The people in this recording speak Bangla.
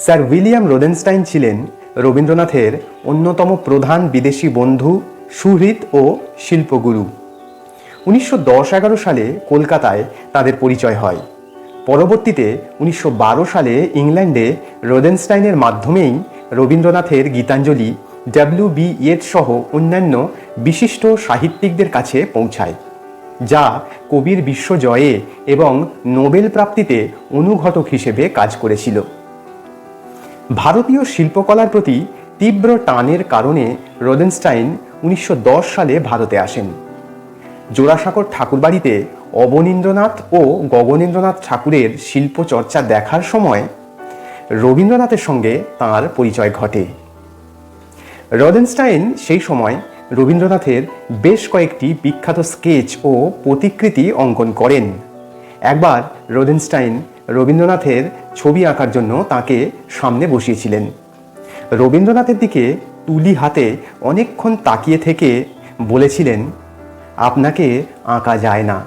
স্যার উইলিয়াম রোদেনস্টাইন ছিলেন রবীন্দ্রনাথের অন্যতম প্রধান বিদেশি বন্ধু, সুহৃদ ও শিল্পগুরু। 1910-11 সালে কলকাতায় তাদের পরিচয় হয়। পরবর্তীতে 1912 সালে ইংল্যান্ডে রোদেনস্টাইনের মাধ্যমেই রবীন্দ্রনাথের গীতাঞ্জলি ডব্লিউ.বি. ইয়েটস সহ অন্যান্য বিশিষ্ট সাহিত্যিকদের কাছে পৌঁছায়, যা কবির বিশ্বজয়ে এবং নোবেল প্রাপ্তিতে অনুঘটক হিসেবে কাজ করেছিল। ভারতীয় শিল্পকলার প্রতি তীব্র টানের কারণে রোদেনস্টাইন 1910 সালে ভারতে আসেন। জোড়াসাঁকোর ঠাকুরবাড়িতে অবনীন্দ্রনাথ ও গগনেন্দ্রনাথ ঠাকুরের শিল্পচর্চা দেখার সময় রবীন্দ্রনাথের সঙ্গে তাঁর পরিচয় ঘটে। রোদেনস্টাইন সেই সময় রবীন্দ্রনাথের বেশ কয়েকটি বিখ্যাত স্কেচ ও প্রতিকৃতি অঙ্কন করেন। একবার রোদেনস্টাইন রবীন্দ্রনাথের ছবি আঁকার জন্য তাকে সামনে বসিয়েছিলেন। রবীন্দ্রনাথের দিকে তুলি হাতে অনেকক্ষণ তাকিয়ে থেকে বলেছিলেন, আপনাকে আঁকা যায় না।